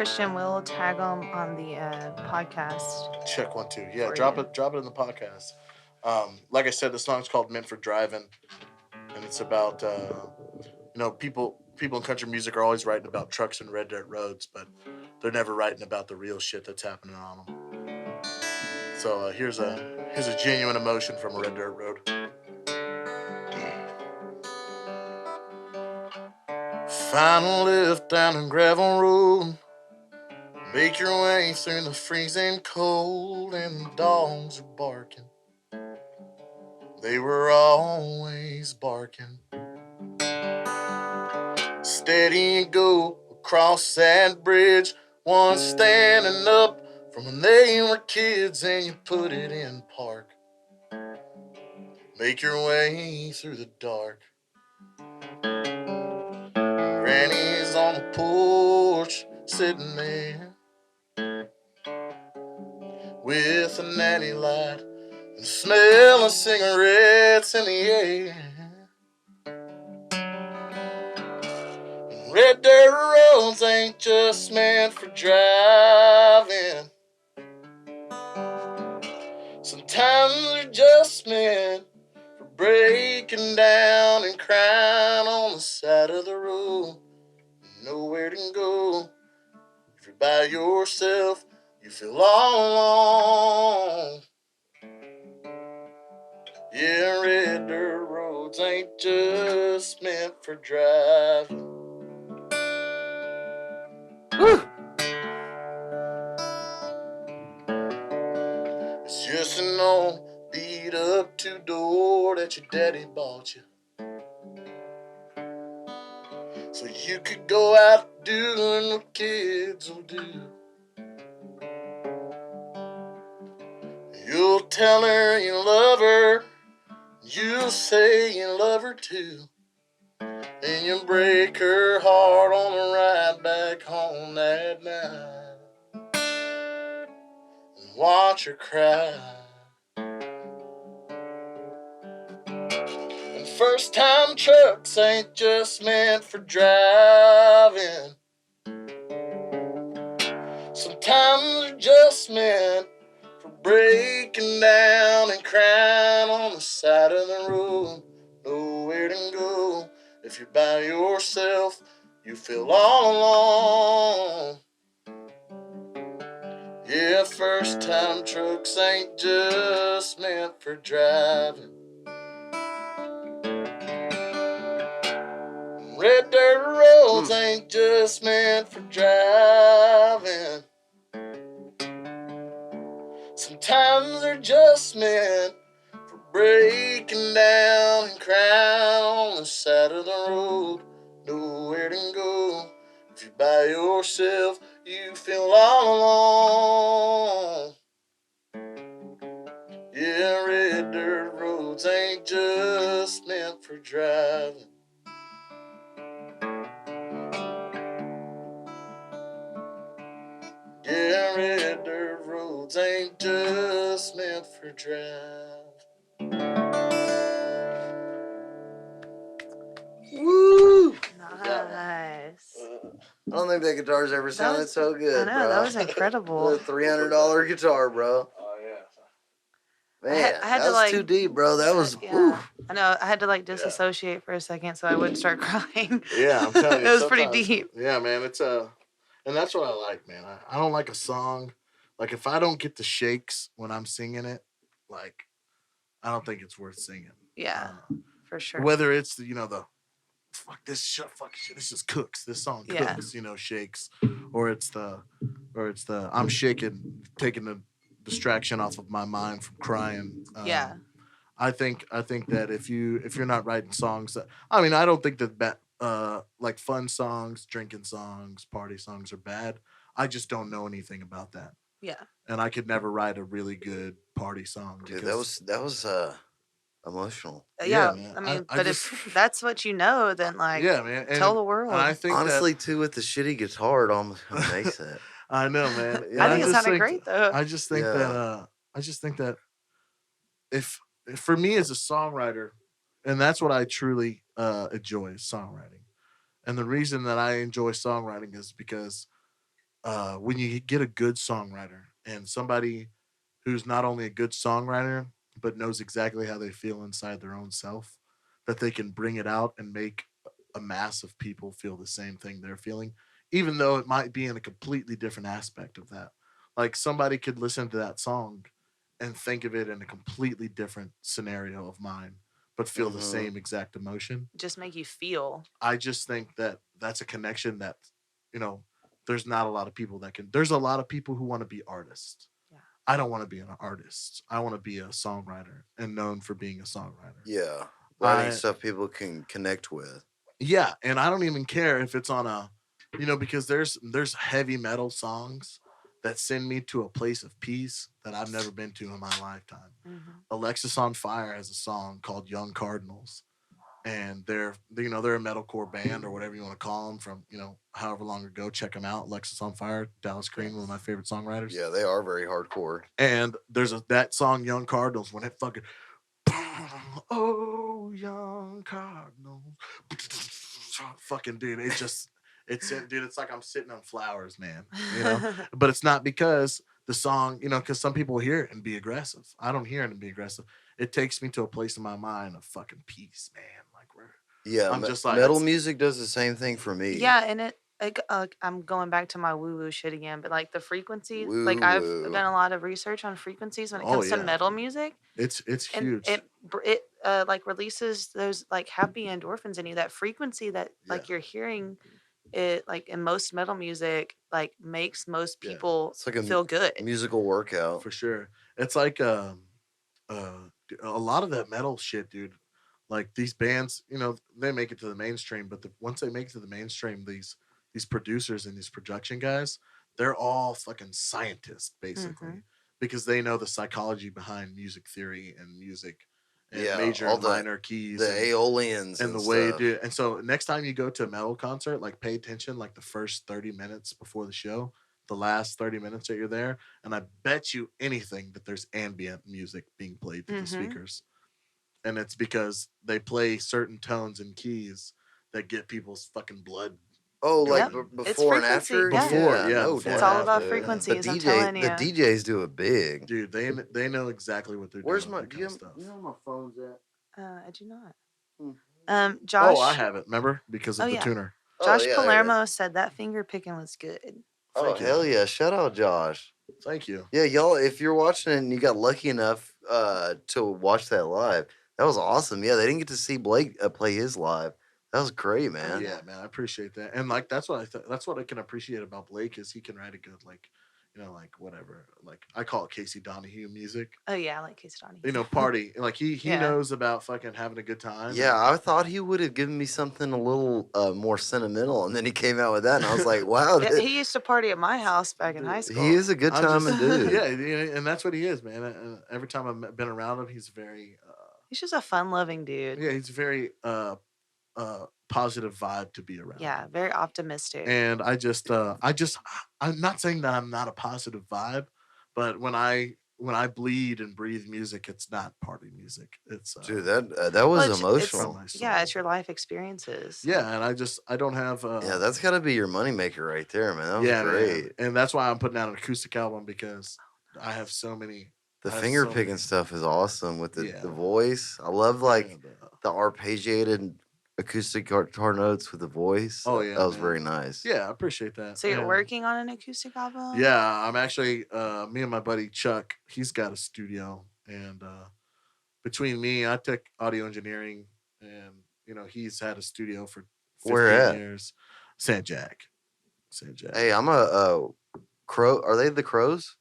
Christian will tag them on the podcast Check 1 2. Yeah, for drop you. it. Drop it in the podcast. Like I said, the song's called "Meant for Driving," and it's about people in country music are always writing about trucks and red dirt roads, but they're never writing about the real shit that's happening on them. So here's a genuine emotion from a red dirt road. Final lift down a gravel road. Make your way through the freezing cold, and the dogs are barking. They were always barking. Steady you go across that bridge, one standing up from when they were kids, and you put it in park. Make your way through the dark. Granny's on the porch, sitting there with a natty light and the smell of cigarettes in the air. Red dirt roads ain't just meant for driving. Sometimes they're just meant for breaking down and crying on the side of the road. Nowhere to go. If you're by yourself, you feel all alone. Yeah, red dirt roads ain't just meant for driving. Woo! It's just an old beat up two-door that your daddy bought you, so you could go out doing what kids will do. You'll tell her you love her, you'll say you love her too, and you'll break her heart on the ride back home that night and watch her cry. And first time trucks ain't just meant for driving. Sometimes they're just meant for breaking down and crying on the side of the road. Nowhere to go. If you're by yourself, you feel all alone. Yeah, first time trucks ain't just meant for driving. Red dirt roads ain't just meant for driving. Sometimes they're just meant for breaking down and crying on the side of the road. Nowhere to go. If you're by yourself, you feel all alone. Yeah, red dirt roads ain't just meant for driving. Yeah, red dirt roads ain't just meant for drive. Woo! Nice. I don't think that guitar's ever sounded so good, I know, bro. that was incredible. The $300 guitar, bro. Oh, yeah. Man, I had that to, was too deep, bro. That was, yeah. I know. I had to disassociate for a second so I wouldn't start crying. Yeah, I'm telling you. It was pretty deep. Yeah, man. It's and that's what I like, man. I don't like a song. Like, if I don't get the shakes when I'm singing it, like, I don't think it's worth singing. Yeah, for sure. Whether it's the fuck this shit, this just cooks. This song Yeah. cooks, shakes, or it's the I'm shaking, taking the distraction off of my mind from crying. Yeah. I think that if you're not writing songs that, I mean, I don't think that like fun songs, drinking songs, party songs are bad. I just don't know anything about that. Yeah. And I could never write a really good party song. dude, that was emotional. Yeah, man. I mean, I but just, if that's what you know, then yeah, man. tell the world. And I think honestly, too, with the shitty guitar, it almost makes it. I know, man. I think it sounded great though. I just think that if for me as a songwriter, and that's what I truly enjoy is songwriting. And the reason that I enjoy songwriting is because when you get a good songwriter and somebody who's not only a good songwriter but knows exactly how they feel inside their own self, that they can bring it out and make a mass of people feel the same thing they're feeling, even though it might be in a completely different aspect of that. Like somebody could listen to that song and think of it in a completely different scenario of mine, but feel the Mm-hmm. same exact emotion. Just make you feel. I just think that that's a connection that, you know, there's not a lot of people that can. There's a lot of people who want to be artists. Yeah. I don't want to be an artist. I want to be a songwriter and known for being a songwriter. Yeah, writing I stuff people can connect with. Yeah, and I don't even care if it's on a, because there's heavy metal songs that send me to a place of peace that I've never been to in my lifetime. Hmm. Alexis on Fire has a song called Young Cardinals, and they're a metalcore band or whatever you want to call them from however long ago. Check them out, Alexis on Fire, Dallas Green, one of my Yes. favorite songwriters. Yeah, they are very hardcore. And there's that song Young Cardinals when it fucking oh young Cardinals fucking dude, dude, it's like I'm sitting on flowers, man. But it's not because the song, because some people hear it and be aggressive. I don't hear it and be aggressive. It takes me to a place in my mind of fucking peace, man. Like where Yeah, I'm just like, metal music does the same thing for me. Yeah, and it like I'm going back to my woo woo shit again, but like the frequencies, like Woo I've woo. done a lot of research on frequencies when it oh comes to yeah, metal music, it's and huge. it like releases those like happy endorphins in you. That frequency that Yeah, like you're hearing it like in most metal music like makes most yeah, people It's like a feel good. musical workout. for sure. It's like a lot of that metal shit, dude. Like these bands, they make it to the mainstream, but once they make it to the mainstream, these producers and these production guys, they're all fucking scientists Hmm. basically, because they know the psychology behind music theory and music and Yeah, major all and the minor keys aeolians and and the way, stuff. dude. And so next time you go to a metal concert, like pay attention, like the first 30 minutes before the show, the last 30 minutes that you're there, and I bet you anything that there's ambient music being played through the Hmm. speakers. And it's because they play certain tones and keys that get people's fucking blood Oh, like Yep, going. it's before and frequency. after? Yeah, Before, Yeah, yeah, no before it's and all doubt. about after, yeah. The frequencies. I'm telling the you. DJs do it big. Dude, they know exactly what they're doing Where's with my? that kind of You stuff. know where my phone's at? I do not. Hmm. Oh, I Josh. have it. Remember, because Oh of the yeah, tuner. Oh Josh yeah, there it is. Palermo said that finger picking was good. Oh Thank you, hell yeah! Shout out Josh. thank you. Yeah, y'all. If you're watching it and you got lucky enough to watch that live, that was awesome. Yeah, they didn't get to see Blake play his live. That was great, Oh man. yeah. Yeah, man, I appreciate that. And like that's what I can appreciate about Blake is he can write a good like, like whatever. Like I call it Casey Donahue music. Oh yeah, I like Casey Donahue. Party. Like he Yeah. knows about fucking having a good time Yeah, and I thought he would have given me something a little more sentimental, and then he came out with that, and I was like, "Wow, Yeah, he used to party at my house back in high dude, he school. is a good I'm timing just dude." yeah, and that's what he is, man. Every time been around him, he's very He's just a fun-loving dude. yeah, he's very positive vibe to be around. Yeah, very optimistic. And I'm not saying that I'm not a positive vibe, but when I bleed and breathe music, it's not party music. It's Dude, that was Well, it's from emotional. my yeah, it's soul. your life experiences. Yeah, and I don't have Yeah, that's got to be your moneymaker right there, man. That was yeah, man. great. And that's why I'm putting out an acoustic album because I have so many The I have finger so picking many stuff is awesome with the yeah. voice. I love like And, the arpeggiated acoustic guitar notes with the voice. oh That yeah, was man. very nice. Yeah, I appreciate that. So you're And working on an acoustic album? yeah, I'm actually me and my buddy Chuck, he's got a studio and between me, I took audio engineering and he's had a studio for Where 15 at? years. San Jack. San Jack. Hey, I'm a crow. Are they the crows?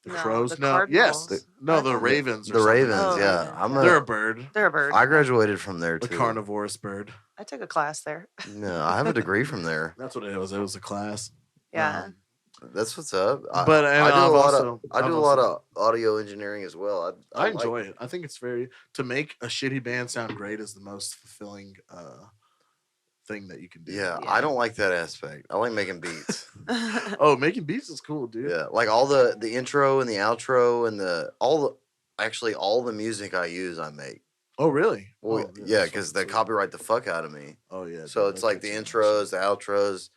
The No, the crows? No. Yes. Cardinals. No, Aren't the they? ravens or The something like Ravens. Oh, that. Yeah, Ravens. I'm Yeah. They're a a. bird. They're a bird. I Okay. graduated from there A too. carnivorous bird. I took a class there. No, I have a degree from there. That's what it was. It was a class. Yeah. That's what's up. But and I I've do a lot also of audio engineering as well. I I like. enjoy it. I think it's very to make a shitty band sound great is the most fulfilling thing that you can do. Yeah, I Yeah. don't like that aspect. I like making beats. Oh, making beats is cool, dude. Yeah, like all the intro and the outro and all the music I use I make. Oh, really? Well, Oh, yeah, that's because fucking they sweet. copyright the fuck out of me. Oh yeah. So Dude, it's they'll like get the you on that intros, shit. the outros,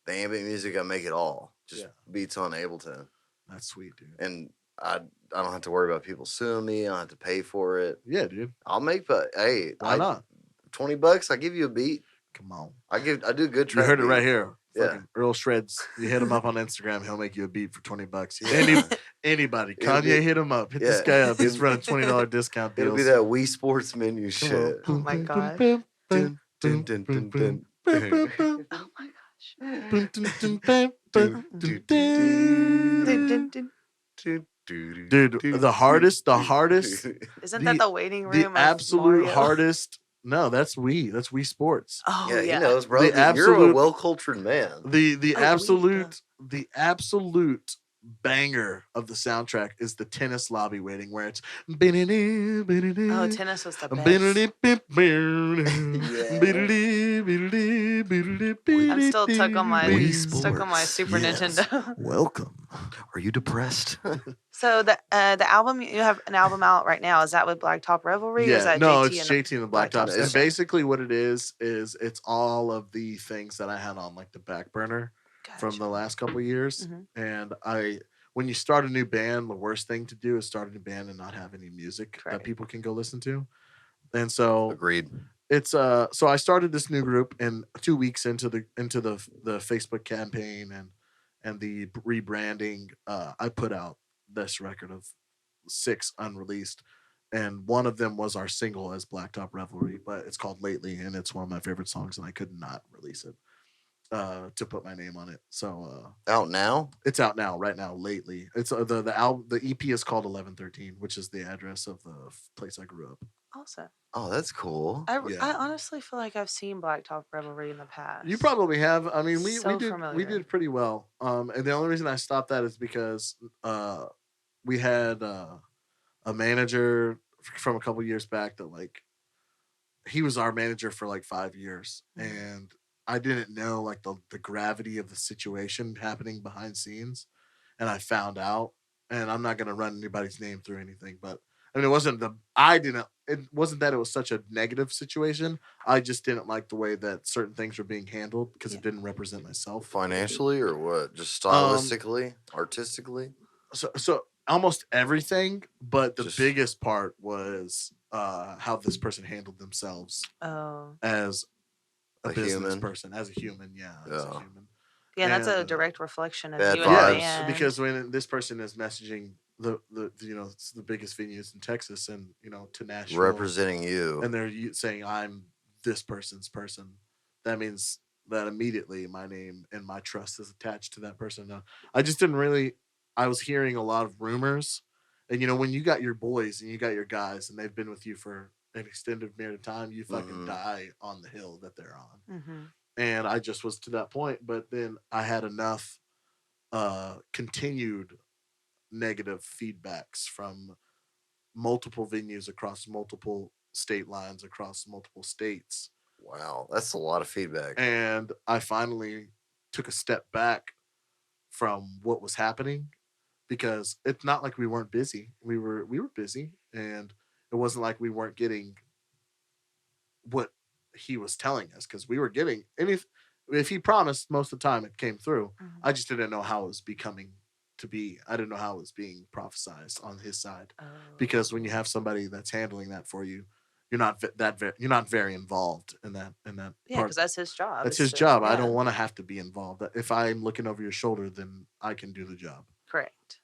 the ambient music. I make it all. just Yeah. beats on Ableton, That's sweet, dude. and I don't have to worry about people suing me. I don't have to pay for it. Yeah, dude. I'll make, but hey, Why not? $20. I give you a beat. Come on. I do good You track. heard it right beats. here. Yeah. Fucking Earl Shreds. You hit him up on Instagram. He'll make you a beat for $20. Yeah. Anybody. It'll Kanye, be- hit him up. Hit yeah. this guy up. He's running $20 discount deals. It'll be that Wii Sports menu Come shit. Oh my gosh. Dun, dun, dun, dun, dun. Oh my gosh. Do, do, do, do, Dude, the hardest. Isn't that the waiting room? The of absolute Mario? hardest. No, that's Wii. That's Wii Sports. Oh Yeah, yeah. he knows, bro. The You're a absolute- well cultured man. The Oh, absolute banger of the soundtrack is the tennis lobby waiting, where it's Oh, tennis was the best. I'm still stuck on my Wii Super Sports, yes. Nintendo. Welcome. Are you depressed? So the album, you have an album out right now. Is that with Blacktop Revelry? Or is that no, JT it's and JT and the Blacktops. Okay. And basically what it is it's all of the things that I had on like the back burner from Gotcha. the last couple of years. Mhm. And when you start a new band, the worst thing to do is start a new band and not have any music that Correct. people can go listen to. And so Agreed. it's so I started this new group, and 2 weeks into the Facebook campaign and the rebranding, I put out this record of 6 unreleased, and one of them was our single as Blacktop Revelry, but it's called Lately, and it's one of my favorite songs, and I could not release it to put my name on it. So Out now? it's out now, right now, Lately. It's the album, the EP is called 1113, which is the address of the place I grew up. Awesome. Oh, that's cool. I Yeah. honestly feel like I've seen Blacktop Revelry in the past. You probably have. I mean, we So did familiar. we did pretty well. And the only reason I stopped that is because we had a manager from a couple years back that like he was our manager for like 5 years, and I didn't know like the gravity of the situation happening behind scenes, and I found out. And I'm not gonna run anybody's name through anything, but I mean, it wasn't that it was such a negative situation. I just didn't like the way that certain things were being handled because it didn't represent myself. Financially or what? Just stylistically, artistically? So almost everything, but the Just- biggest part was how this person handled themselves Oh. as a business human? person, as a human, as a Yeah. human. Yeah, that's a And, direct reflection of bad you vibes. and the Yes, band. because when this person is messaging the it's the biggest venues in Texas and to Nashville, Representing you. and they're saying I'm this person's person, that means that immediately my name and my trust is attached to that person. I just didn't really. I was hearing a lot of rumors, and when you got your boys and you got your guys and they've been with you for an extended period of time, you fucking die on the hill that they're on. Mm-hmm. And I just was to that point, but then I had enough continued negative feedbacks from multiple venues across multiple state lines, across multiple states. Wow, that's a lot of feedback. And I finally took a step back from what was happening, because it's not like we weren't busy. We were busy, and it wasn't like we weren't getting what he was telling us, because we were getting, and if he promised, most of the time it came through. Mm-hmm. I just didn't know how it was becoming to be. I didn't know how it was being prophesized on his side, because when you have somebody that's handling that for you, you're not very involved in that Yeah, part. because that's his job. That's is his to- job. I yeah, don't want to have to be involved. If I'm looking over your shoulder, then I can do the job. Correct.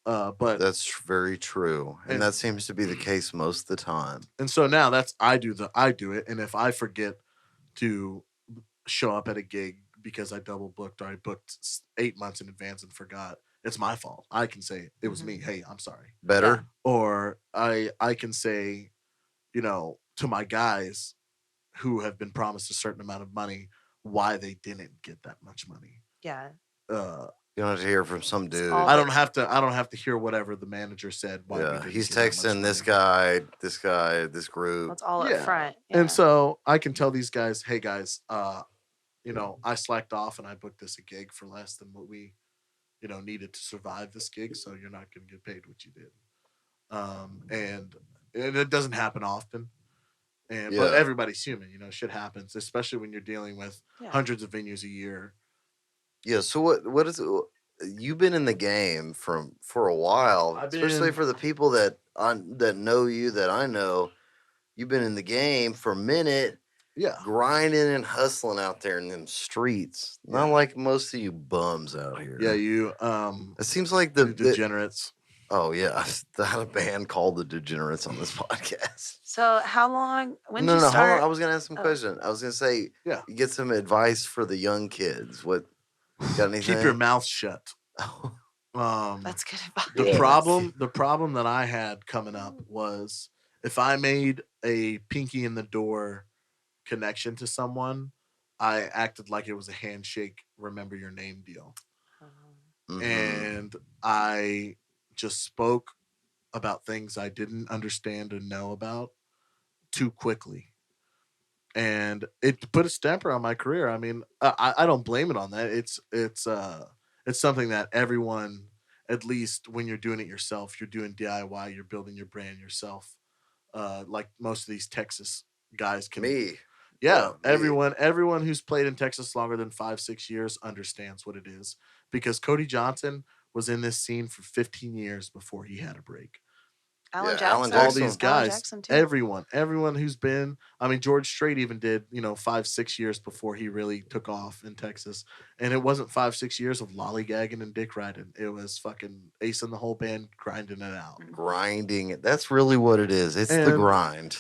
But That's very true, and And- that seems to be the case most of the time. and so now I do it, and if I forget to show up at a gig because I double booked or I booked 8 months in advance and forgot, it's my fault. I can say it was me. Hey, I'm sorry. Better? Or I can say, to my guys who have been promised a certain amount of money, why they didn't get that much money. Yeah. You don't have to hear from some dude. all I don't have to hear whatever the manager said. Why we Yeah, didn't he's get that much texting this money. guy, this group. That's all Yeah. up front. Yeah. And so I can tell these guys, hey guys, I slacked off and I booked this a gig for less than what we, needed to survive this gig. So you're not going to get paid what you did. And it doesn't happen often. But everybody's human, shit happens, especially when you're dealing with Yeah. hundreds of venues a year. Yeah. So what is it? You've been in the game for a while, I've especially been, for the people that know you that I know. You've been in the game for a minute, yeah, grinding and hustling out there in them streets. Not yeah, like most of you bums out yeah. here. You, It seems like you degenerates. oh yeah, I had a band called the Degenerates on this podcast. So how long? When did No, you no, hold on. start? I was gonna ask some Oh, question. I was gonna say, Yeah, get some advice for the young kids. What got keep your anything? mouth shut. Oh, Um, that's good the advice. yes. problem that I had coming up was if I made a pinky in the door connection to someone, I acted like it was a handshake, remember your name deal. Mm-hmm. And I just spoke about things I didn't understand and know about too quickly. And it put a stamper on my career. I mean, I don't blame it on that. It's something that everyone, at least when you're doing it yourself, you're doing DIY, you're building your brand yourself. Like most of these Texas guys can. Me. Yeah, Yeah, me. everyone who's played in Texas longer than 5 6 years understands what it is because Cody Johnson was in this scene for 15 years before he had a break. Alan Yeah, Alan Jackson. All these Jackson. Alan guys, Jackson too. everyone who's been, I mean, George Strait even did, 5 6 years before he really took off in Texas, and it wasn't 5 6 years of lollygagging and dick riding. It was fucking acing the whole band, grinding it out. Mhm. Grinding. That's really what it is. It's the And grind.